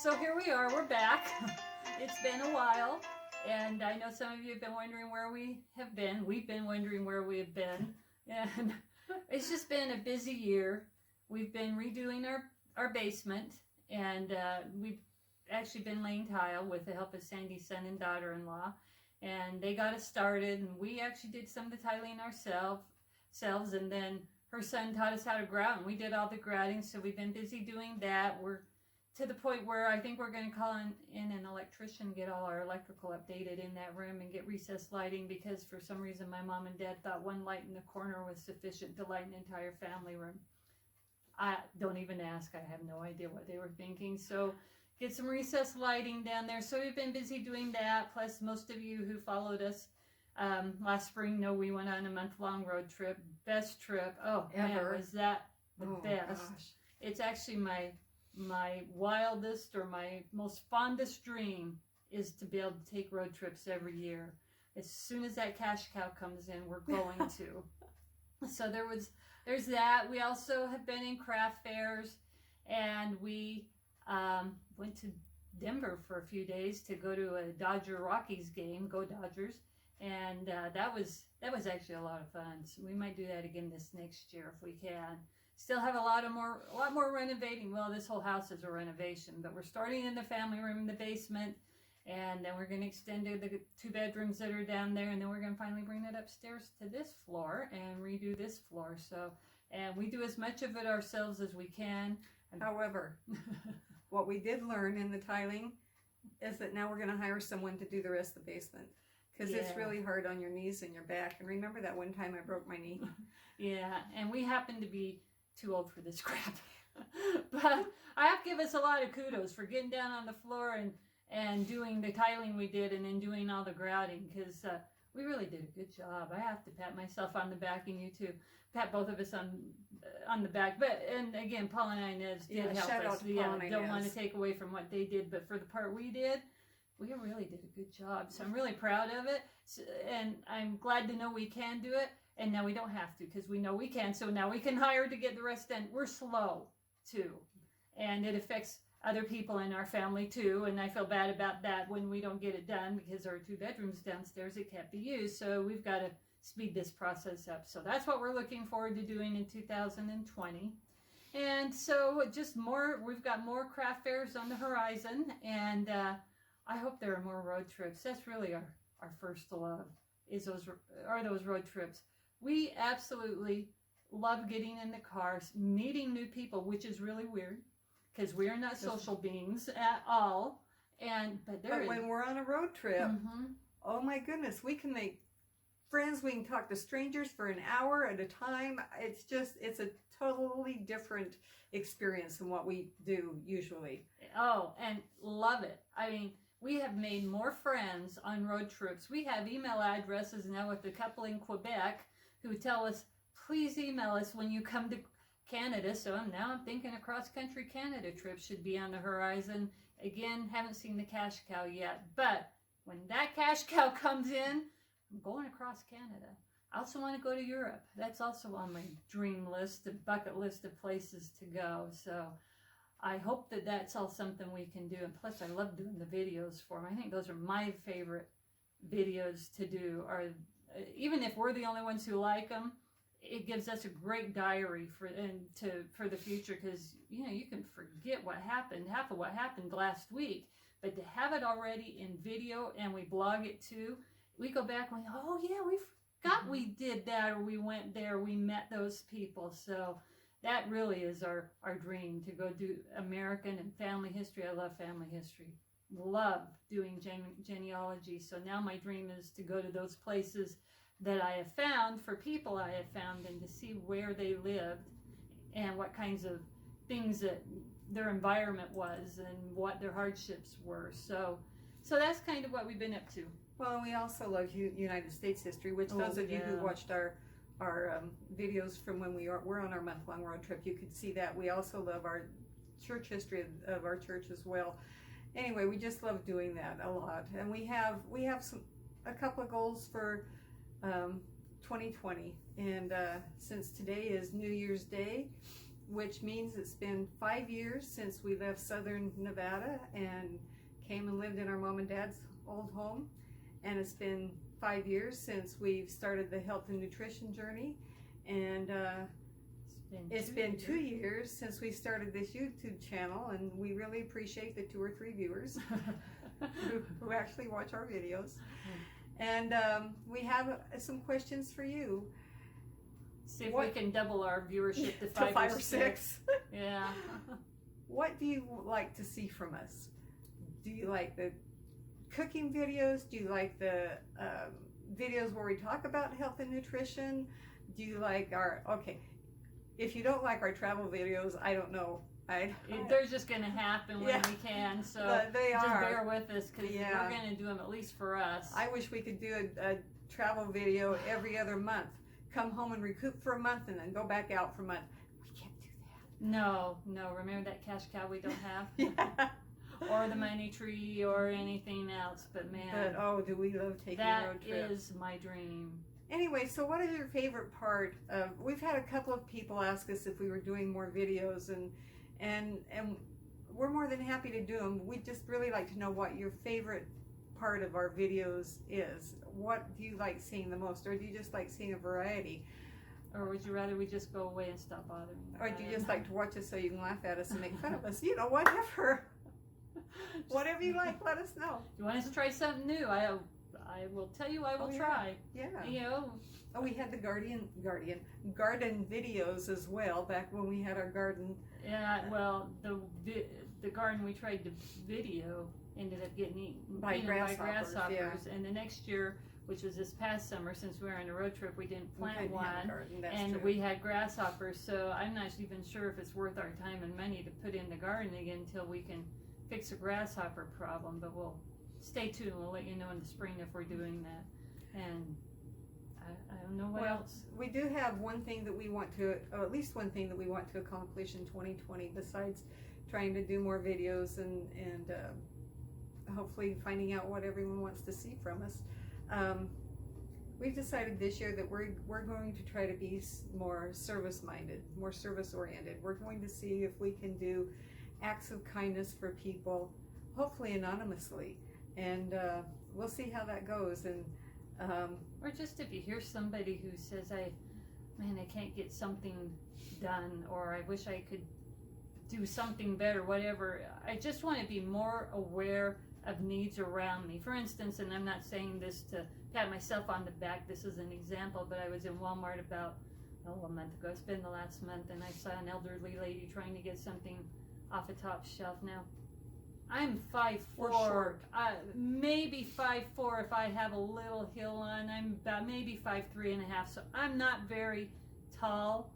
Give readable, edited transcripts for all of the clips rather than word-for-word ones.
So here we are, we're back. It's been a while, and I know some of you have been wondering where we have been. We've been wondering where we have been, and it's just been a busy year. We've been redoing our basement, and we've actually been laying tile with the help of Sandy's son and daughter-in-law, and they got us started, and we actually did some of the tiling ourselves, and then her son taught us how to grout, and we did all the grouting, so we've been busy doing that. We're to the point where I think we're going to call in an electrician, get all our electrical updated in that room, and get recessed lighting, because for some reason my mom and dad thought one light in the corner was sufficient to light an entire family room. I don't even ask. I have no idea what they were thinking. So get some recessed lighting down there. So we've been busy doing that. Plus, most of you who followed us last spring know we went on a month-long road trip. Best trip. Oh, ever. Man, was that the best. Gosh. It's actually my wildest or my most fondest dream is to be able to take road trips every year. As soon as that cash cow comes in, we're going to. So there's that. We also have been in craft fairs, and we went to Denver for a few days to go to a Dodger Rockies game. Go Dodgers! And that was actually a lot of fun. So we might do that again this next year if we can. Still have a lot more renovating. Well, this whole house is a renovation, but we're starting in the family room in the basement, and then we're going to extend to the 2 bedrooms that are down there, and then we're going to finally bring it upstairs to this floor and redo this floor. So, and we do as much of it ourselves as we can. However, what we did learn in the tiling is that now we're going to hire someone to do the rest of the basement. Because it's really hard on your knees and your back. And remember that one time I broke my knee? Yeah, and we happen to be too old for this crap. But I have to give us a lot of kudos for getting down on the floor and doing the tiling we did, and then doing all the grouting, because we really did a good job. I have to pat myself on the back, and you too. Pat both of us on the back. But, and again, Paul and Inez did help us. Don't want to take away from what they did, but for the part we did, we really did a good job. So I'm really proud of it. So, and I'm glad to know we can do it. And now we don't have to, because we know we can. So now we can hire to get the rest done. We're slow, too. And it affects other people in our family, too. And I feel bad about that when we don't get it done, because our 2 bedrooms downstairs, it can't be used. So we've got to speed this process up. So that's what we're looking forward to doing in 2020. And so just more, we've got more craft fairs on the horizon. And I hope there are more road trips. That's really our first love, are those road trips. We absolutely love getting in the cars, meeting new people, which is really weird, because we are not social beings at all. But when we're on a road trip, oh my goodness, we can make friends. We can talk to strangers for an hour at a time. It's a totally different experience than what we do usually. Oh, and love it. I mean, we have made more friends on road trips. We have email addresses now with a couple in Quebec who tell us, please email us when you come to Canada. So I'm thinking a cross-country Canada trip should be on the horizon. Again, haven't seen the cash cow yet. But when that cash cow comes in, I'm going across Canada. I also want to go to Europe. That's also on my dream list, a bucket list of places to go. So I hope that that's all something we can do. And plus, I love doing the videos for them. I think those are my favorite videos to do. Even if we're the only ones who like them, it gives us a great diary for the future, because you can forget what happened, half of what happened last week, but to have it already in video, and we blog it too, we go back and oh yeah, we forgot we did that, or we went there, we met those people. So that really is our dream, to go do American and family history. I love family history. Love doing genealogy. So now my dream is to go to those places that I have found, for people I have found, and to see where they lived and what kinds of things that their environment was and what their hardships were. So that's kind of what we've been up to. Well, we also love United States history, which those of you who watched our videos from when we're on our month-long road trip, you could see that. We also love our church history of our church as well. Anyway, we just love doing that a lot, and we have a couple of goals for 2020. And since today is New Year's Day, which means it's been 5 years since we left Southern Nevada and came and lived in our mom and dad's old home. And it's been 5 years since we've started the health and nutrition journey. And it's been 2 years since we started this YouTube channel, and we really appreciate the 2 or 3 viewers who actually watch our videos. And we have some questions for you. See if we can double our viewership to 5 or 6. Yeah. What do you like to see from us? Do you like the cooking videos? Do you like the videos where we talk about health and nutrition? Do you like if you don't like our travel videos, I don't know. They're just going to happen when we can, so they just are. bear with us, because we're going to do them at least for us. I wish we could do a travel video every other month. Come home and recoup for a month and then go back out for a month. We can't do that. No. Remember that cash cow we don't have? Yeah. Or the money tree or anything else, but man. But do we love taking road trips. That is my dream. Anyway, so what is your favorite part of, we've had a couple of people ask us if we were doing more videos, and we're more than happy to do them. We just really like to know what your favorite part of our videos is. What do you like seeing the most, or do you just like seeing a variety? Or would you rather we just go away and stop bothering you? Or do you just like to watch us so you can laugh at us and make fun of us? You know, whatever. Whatever you like, let us know. You want us to try something new? I will tell you I will try. Yeah. You know. Oh, we had the garden videos as well back when we had our garden. Yeah, well, the garden we tried to video ended up getting eaten by grasshoppers. Yeah. And the next year, which was this past summer, since we were on a road trip, we didn't plant one, and true. We had grasshoppers. So I'm not even sure if it's worth our time and money to put in the garden again until we can fix a grasshopper problem. But we'll stay tuned. We'll let you know in the spring if we're doing that. And I don't know what else. We do have one thing that we want to, or at least one thing that we want to accomplish in 2020, besides trying to do more videos and hopefully finding out what everyone wants to see from us. We've decided this year that we're going to try to be more service-minded, more service-oriented. We're going to see if we can do acts of kindness for people, hopefully anonymously, and we'll see how that goes. And or just if you hear somebody who says, I can't get something done, or I wish I could do something better, whatever. I just want to be more aware of needs around me. For instance, and I'm not saying this to pat myself on the back, this is an example, but I was in Walmart about a month ago. It's been the last month, and I saw an elderly lady trying to get something off a top shelf. Now, I'm 5'4", maybe 5'4" if I have a little heel on. I'm about maybe 5'3.5", so I'm not very tall,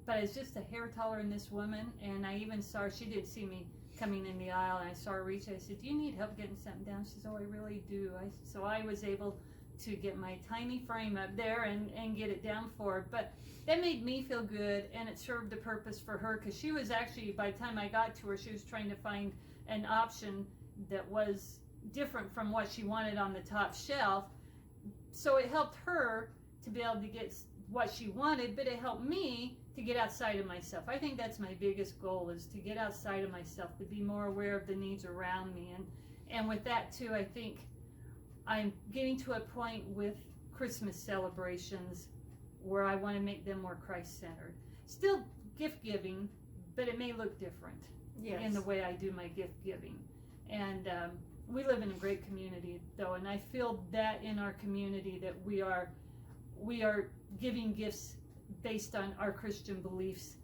but I was just a hair taller than this woman. And I even saw her, she did see me coming in the aisle, and I saw her reach. I said, do you need help getting something down? She says, oh, I really do. So I was able to get my tiny frame up there and get it down for her. But that made me feel good, and it served a purpose for her, because she was actually, by the time I got to her, she was trying to find an option that was different from what she wanted on the top shelf. So it helped her to be able to get what she wanted, but it helped me to get outside of myself. I think that's my biggest goal, is to get outside of myself, to be more aware of the needs around me. And with that too, I think I'm getting to a point with Christmas celebrations where I want to make them more Christ-centered. Still gift giving, but it may look different in the way I do my gift giving. And we live in a great community though, and I feel that in our community that we are giving gifts based on our Christian beliefs,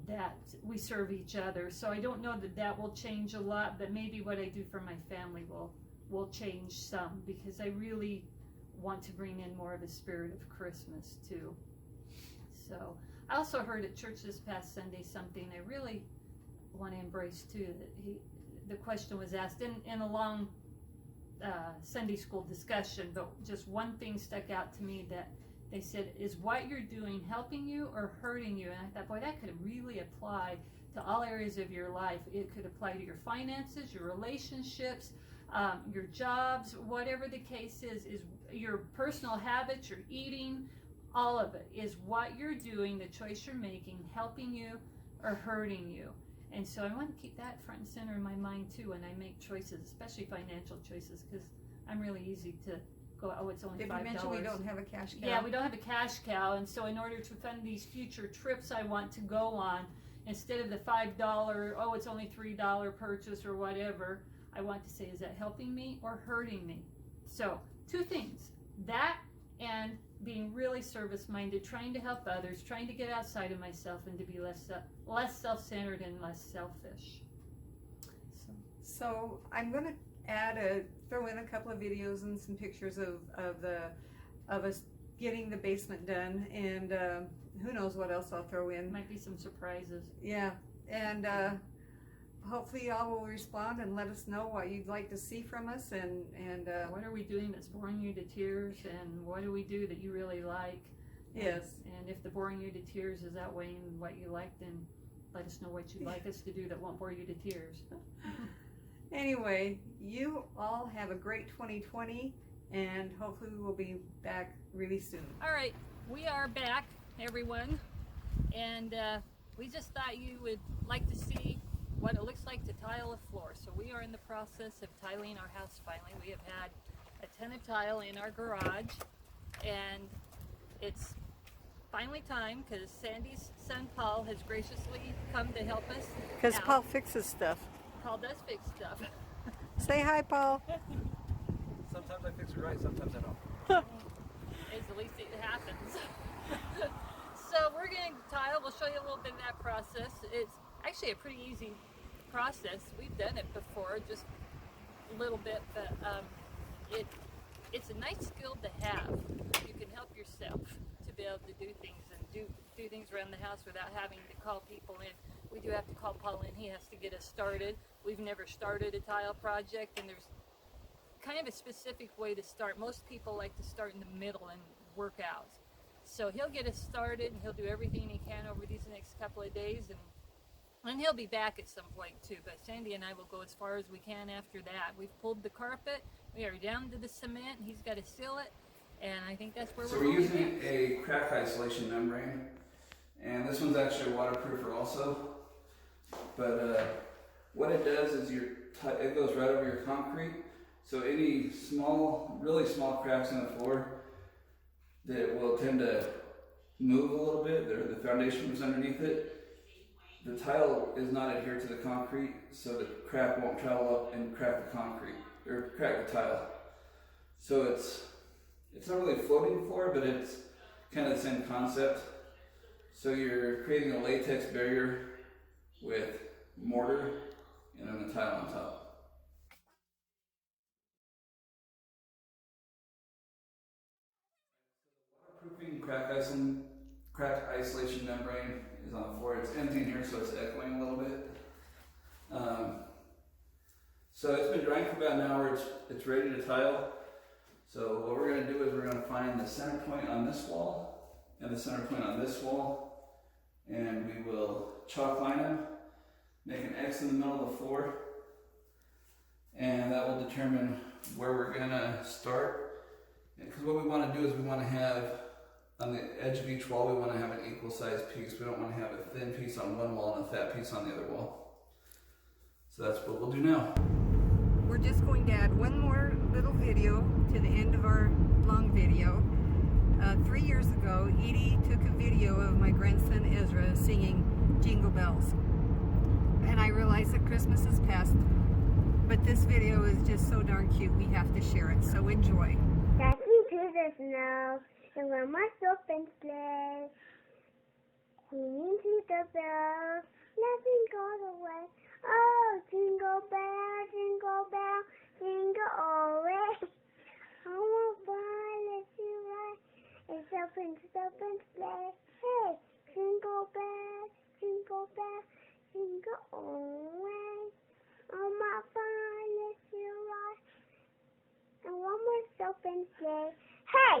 that we serve each other. So I don't know that will change a lot, but maybe what I do for my family will change some, because I really want to bring in more of the spirit of Christmas too. So I also heard at church this past Sunday something I really want to embrace too, that the question was asked in a long Sunday school discussion, but just one thing stuck out to me, that they said, is what you're doing helping you or hurting you? And I thought, boy, that could really apply to all areas of your life. It could apply to your finances, your relationships, your jobs, whatever the case is your personal habits, your eating, all of it. Is what you're doing, the choice you're making, helping you or hurting you. And so I want to keep that front and center in my mind too when I make choices, especially financial choices, because I'm really easy to go, oh, it's only $5. Did you mention we don't have a cash cow? Yeah, we don't have a cash cow, and so in order to fund these future trips I want to go on, instead of the $5, oh, it's only $3 purchase or whatever, I want to say, is that helping me or hurting me? So, two things, that and being really service-minded, trying to help others, trying to get outside of myself and to be less self-centered and less selfish. So I'm going to throw in a couple of videos and some pictures of us getting the basement done, and who knows what else I'll throw in. Might be some surprises. Yeah, and hopefully y'all will respond and let us know what you'd like to see from us, and what are we doing that's boring you to tears, and what do we do that you really like? Yes. And if the boring you to tears is outweighing what you like, then let us know what you'd like us to do that won't bore you to tears. Anyway, you all have a great 2020, and hopefully we'll be back really soon. All right, we are back, everyone, and we just thought you would like to see what it looks like to tile a floor. So we are in the process of tiling our house finally. We have had a ton of tile in our garage, and it's finally time because Sandy's son Paul has graciously come to help us. Because Paul fixes stuff. Paul does fix stuff. Say hi, Paul. Sometimes I fix it right, sometimes I don't. It's at least it happens. So we're going to tile. We'll show you a little bit of that process. It's actually a pretty easy process. We've done it before, just a little bit, but it's a nice skill to have. You can help yourself to be able to do things and do things around the house without having to call people in. We do have to call Paul in. He has to get us started. We've never started a tile project, and there's kind of a specific way to start. Most people like to start in the middle and work out. So he'll get us started, and he'll do everything he can over these next couple of days, and he'll be back at some point too. But Sandy and I will go as far as we can after that. We've pulled the carpet. We are down to the cement. He's got to seal it, and I think that's where So we're we're going using next. a crack isolation membrane, and this one's actually waterproofer also. But what it does is it goes right over your concrete. So any really small cracks in the floor that will tend to move a little bit, the foundation was underneath it. The tile is not adhered to the concrete, so the crack won't travel up and crack the concrete, or crack the tile. So it's not really a floating floor, but it's kind of the same concept. So you're creating a latex barrier with mortar and then the tile on top. Waterproofing crack isolation membrane is on the floor. It's empty in here, so it's echoing a little bit. So it's been drying for about an hour. It's ready to tile. So what we're going to do is we're going to find the center point on this wall and the center point on this wall, and we will chalk line them, make an X in the middle of the floor, and that will determine where we're going to start. Because what we want to do is we want to have, on the edge of each wall, we want to have an equal sized piece. We don't want to have a thin piece on one wall and a fat piece on the other wall. So that's what we'll do now. We're just going to add one more little video to the end of our long video. 3 years ago, Edie took a video of my grandson Ezra singing Jingle Bells. And I realized that Christmas is past, but this video is just so darn cute, we have to share it, so enjoy. Dashing to the snow, and when my open sleigh, singing to the bells, nothing goes away. Oh, jingle bell, jingle all the way. Oh, my boy, let you ride. It's open sleigh. Hey, jingle bell, jingle all the way. Oh, my boy, let you ride. And one more open sleigh. Hey!